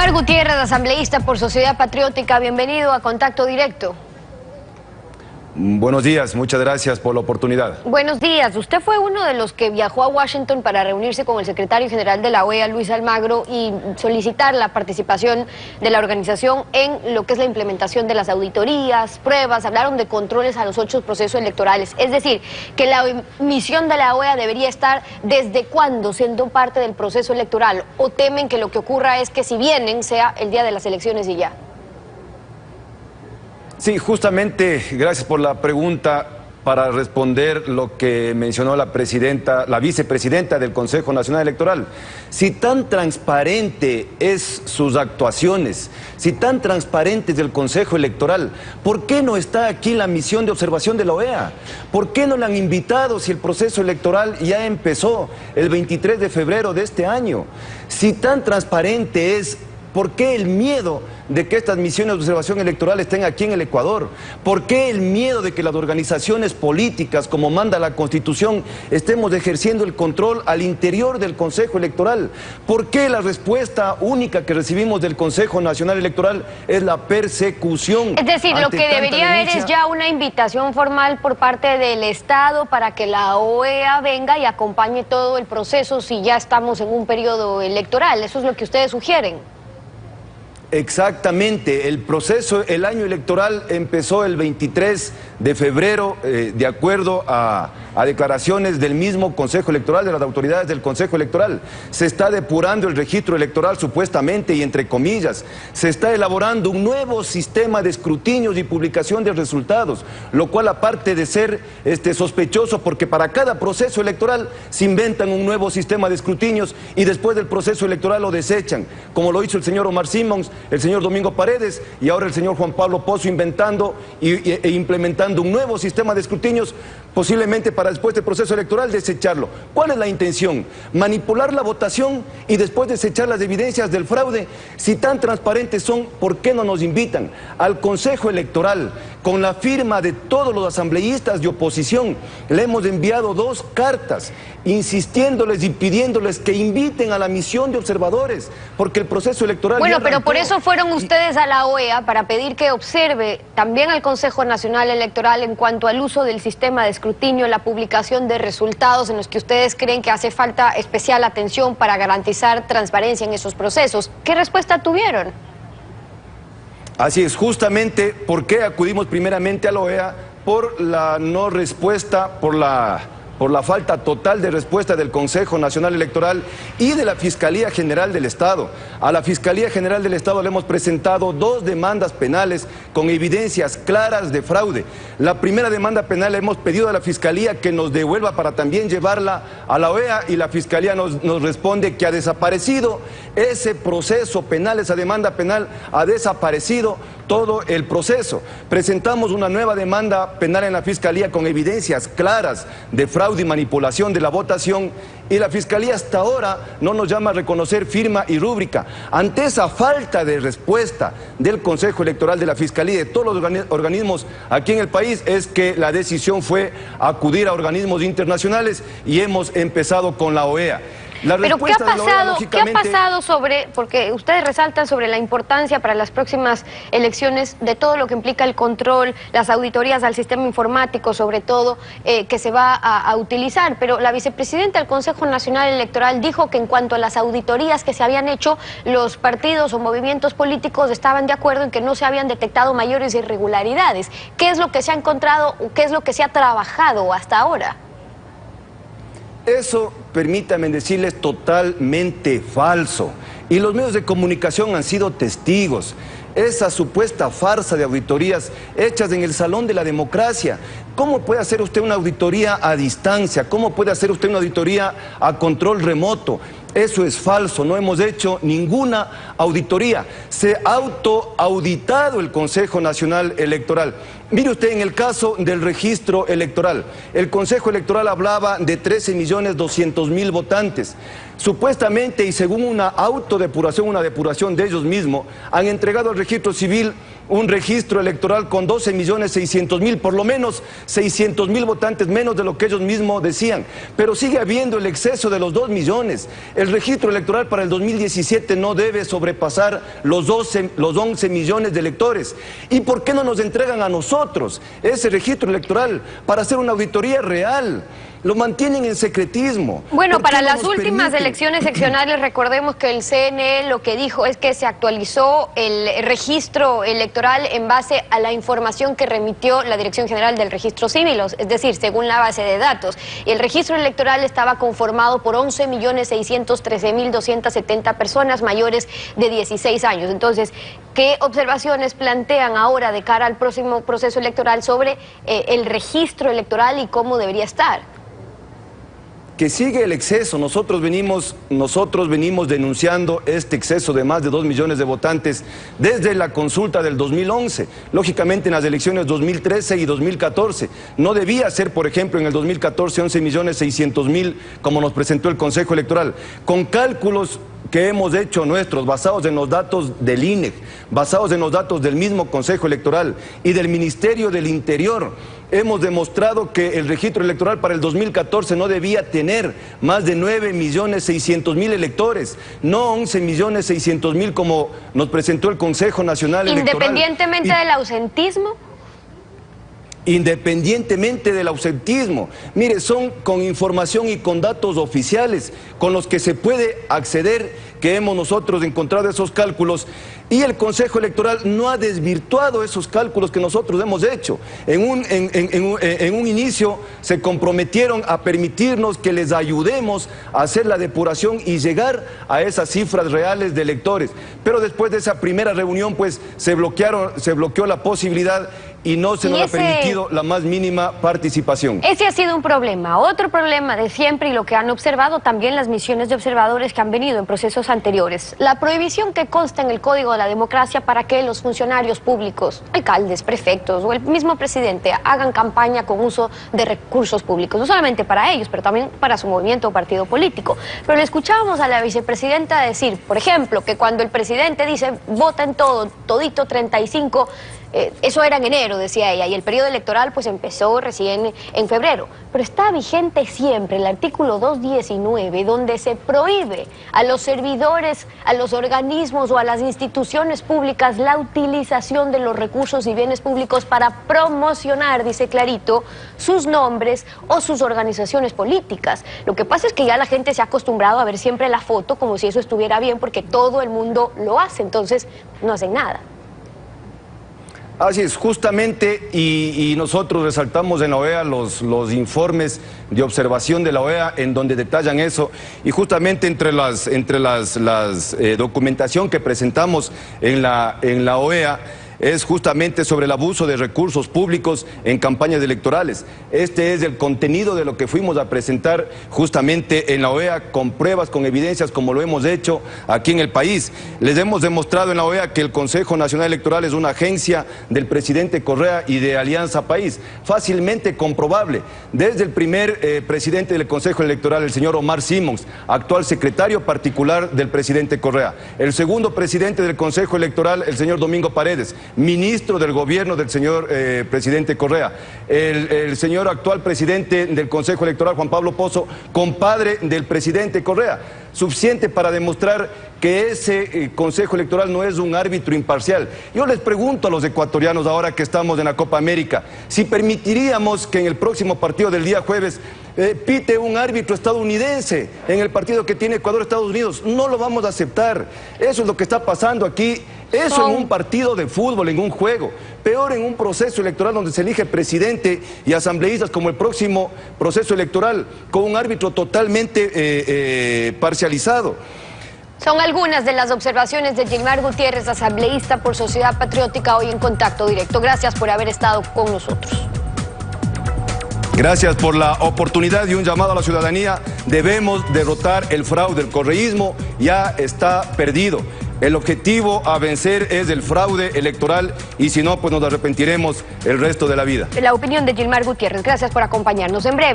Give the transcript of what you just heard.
Omar Gutiérrez, asambleísta por Sociedad Patriótica, bienvenido a Contacto Directo. Buenos días, muchas gracias por la oportunidad. Buenos días, usted fue uno de los que viajó a Washington para reunirse con el secretario general de la OEA, Luis Almagro, y solicitar la participación de la organización en lo que es la implementación de las auditorías, pruebas. Hablaron de controles a los 8 procesos electorales. Es decir, que la misión de la OEA debería estar desde cuándo siendo parte del proceso electoral, o temen que lo que ocurra es que si vienen sea el día de las elecciones y ya. Sí, justamente, gracias por la pregunta, para responder lo que mencionó la vicepresidenta del Consejo Nacional Electoral. Si tan transparente es sus actuaciones, si tan transparente es el Consejo Electoral, ¿por qué no está aquí la misión de observación de la OEA? ¿Por qué no la han invitado si el proceso electoral ya empezó el 23 de febrero de este año? Si tan transparente es, ¿por qué el miedo de que estas misiones de observación electoral estén aquí en el Ecuador? ¿Por qué el miedo de que las organizaciones políticas, como manda la Constitución, estemos ejerciendo el control al interior del Consejo Electoral? ¿Por qué la respuesta única que recibimos del Consejo Nacional Electoral es la persecución? Es decir, lo que debería haber es ya una invitación formal por parte del Estado para que la OEA venga y acompañe todo el proceso si ya estamos en un periodo electoral. ¿Eso es lo que ustedes sugieren? Exactamente, el año electoral empezó el 23 de febrero, de acuerdo a declaraciones del mismo Consejo Electoral, de las autoridades del Consejo Electoral. Se está depurando el registro electoral supuestamente y entre comillas. Se está elaborando un nuevo sistema de escrutinios y publicación de resultados, lo cual, aparte de ser sospechoso, porque para cada proceso electoral se inventan un nuevo sistema de escrutinios y después del proceso electoral lo desechan, como lo hizo el señor Omar Simons, el señor Domingo Paredes y ahora el señor Juan Pablo Pozo, inventando e implementando un nuevo sistema de escrutinios, posiblemente para después del proceso electoral desecharlo. ¿Cuál es la intención? Manipular la votación y después desechar las evidencias del fraude. Si tan transparentes son, ¿por qué no nos invitan al Consejo Electoral? Con la firma de todos los asambleístas de oposición, le hemos enviado 2 cartas insistiéndoles y pidiéndoles que inviten a la misión de observadores, porque el proceso electoral... Bueno, pero por eso fueron ustedes a la OEA, para pedir que observe también al Consejo Nacional Electoral en cuanto al uso del sistema de escrutinio, la publicación de resultados en los que ustedes creen que hace falta especial atención para garantizar transparencia en esos procesos. ¿Qué respuesta tuvieron? Así es, justamente, ¿por qué acudimos primeramente a la OEA? Por la no respuesta, por la falta total de respuesta del Consejo Nacional Electoral y de la Fiscalía General del Estado. A la Fiscalía General del Estado le hemos presentado 2 demandas penales con evidencias claras de fraude. La primera demanda penal le hemos pedido a la Fiscalía que nos devuelva para también llevarla a la OEA, y la Fiscalía nos responde que ha desaparecido ese proceso penal, esa demanda penal ha desaparecido todo el proceso. Presentamos una nueva demanda penal en la Fiscalía con evidencias claras de fraude y manipulación de la votación, y la Fiscalía hasta ahora no nos llama a reconocer firma y rúbrica. Ante esa falta de respuesta del Consejo Electoral, de la Fiscalía y de todos los organismos aquí en el país, es que la decisión fue acudir a organismos internacionales y hemos empezado con la OEA. Pero ¿qué ha pasado sobre, porque ustedes resaltan sobre la importancia para las próximas elecciones de todo lo que implica el control, las auditorías al sistema informático, sobre todo, que se va a utilizar? Pero la vicepresidenta del Consejo Nacional Electoral dijo que en cuanto a las auditorías que se habían hecho, los partidos o movimientos políticos estaban de acuerdo en que no se habían detectado mayores irregularidades. ¿Qué es lo que se ha encontrado o qué es lo que se ha trabajado hasta ahora? Eso, permítanme decirles, totalmente falso. Y los medios de comunicación han sido testigos. Esa supuesta farsa de auditorías hechas en el Salón de la Democracia. ¿Cómo puede hacer usted una auditoría a distancia? ¿Cómo puede hacer usted una auditoría a control remoto? Eso es falso, no hemos hecho ninguna auditoría. Se ha autoauditado el Consejo Nacional Electoral. Mire usted, en el caso del registro electoral, el Consejo Electoral hablaba de 13.200.000 votantes. Supuestamente, y según una autodepuración, una depuración de ellos mismos, han entregado al registro civil un registro electoral con 12.600.000, por lo menos 600.000 votantes menos de lo que ellos mismos decían. Pero sigue habiendo el exceso de los 2 millones. El registro electoral para el 2017 no debe sobrepasar los 11 millones de electores. ¿Y por qué no nos entregan a nosotros ese registro electoral para hacer una auditoría real? Lo mantienen en secretismo. Bueno, para las últimas elecciones seccionales, recordemos que el CNE lo que dijo es que se actualizó el registro electoral en base a la información que remitió la Dirección General del Registro Civil, es decir, según la base de datos. Y el registro electoral estaba conformado por 11.613.270 personas mayores de 16 años. Entonces, ¿qué observaciones plantean ahora de cara al próximo proceso electoral sobre el registro electoral y cómo debería estar? Que sigue el exceso. Nosotros venimos denunciando este exceso de más de 2 millones de votantes desde la consulta del 2011. Lógicamente en las elecciones 2013 y 2014. No debía ser, por ejemplo, en el 2014 11.600.000 como nos presentó el Consejo Electoral. Con cálculos que hemos hecho nuestros, basados en los datos del INEC, basados en los datos del mismo Consejo Electoral y del Ministerio del Interior, hemos demostrado que el registro electoral para el 2014 no debía tener más de 9.600.000 electores, no 11.600.000 como nos presentó el Consejo Nacional Electoral. ¿Independientemente del ausentismo? Independientemente del ausentismo. Mire, son con información y con datos oficiales con los que se puede acceder, que hemos nosotros encontrado esos cálculos, y el Consejo Electoral no ha desvirtuado esos cálculos que nosotros hemos hecho. En un inicio se comprometieron a permitirnos que les ayudemos a hacer la depuración y llegar a esas cifras reales de electores, pero después de esa primera reunión pues se bloqueó la posibilidad y no se nos ha permitido la más mínima participación. Ese ha sido un problema. Otro problema de siempre, y lo que han observado también las misiones de observadores que han venido en procesos anteriores, la prohibición que consta en el Código de la Democracia para que los funcionarios públicos, alcaldes, prefectos o el mismo presidente hagan campaña con uso de recursos públicos, no solamente para ellos, pero también para su movimiento o partido político. Pero le escuchábamos a la vicepresidenta decir, por ejemplo, que cuando el presidente dice voten todo, todito 35, eso era en enero, decía ella, y el periodo electoral pues empezó recién en febrero. Pero está vigente siempre el artículo 219, donde se prohíbe a los servidores, a los organismos o a las instituciones públicas la utilización de los recursos y bienes públicos para promocionar, dice clarito, sus nombres o sus organizaciones políticas. Lo que pasa es que ya la gente se ha acostumbrado a ver siempre la foto como si eso estuviera bien, porque todo el mundo lo hace, entonces no hacen nada. Así es, justamente, y nosotros resaltamos en la OEA los informes de observación de la OEA en donde detallan eso, y justamente entre las documentación que presentamos en la OEA es justamente sobre el abuso de recursos públicos en campañas electorales. Este es el contenido de lo que fuimos a presentar justamente en la OEA, con pruebas, con evidencias, como lo hemos hecho aquí en el país. Les hemos demostrado en la OEA que el Consejo Nacional Electoral es una agencia del presidente Correa y de Alianza País, fácilmente comprobable. Desde el primer presidente del Consejo Electoral, el señor Omar Simons, actual secretario particular del presidente Correa. El segundo presidente del Consejo Electoral, el señor Domingo Paredes, ministro del gobierno del señor presidente Correa. El señor actual presidente del Consejo Electoral, Juan Pablo Pozo, compadre del presidente Correa. Suficiente para demostrar que ese Consejo Electoral no es un árbitro imparcial. Yo les pregunto a los ecuatorianos, ahora que estamos en la Copa América, si permitiríamos que en el próximo partido del día jueves pite un árbitro estadounidense en el partido que tiene Ecuador-Estados Unidos. No lo vamos a aceptar. Eso es lo que está pasando aquí. Eso en un partido de fútbol, en un juego. Peor en un proceso electoral donde se elige presidente y asambleístas, como el próximo proceso electoral, con un árbitro totalmente parcializado. Son algunas de las observaciones de Gilmar Gutiérrez, asambleísta por Sociedad Patriótica, hoy en Contacto Directo. Gracias por haber estado con nosotros. Gracias por la oportunidad y un llamado a la ciudadanía. Debemos derrotar el fraude, el correísmo ya está perdido. El objetivo a vencer es el fraude electoral y si no, pues nos arrepentiremos el resto de la vida. La opinión de Gilmar Gutiérrez. Gracias por acompañarnos. En breve.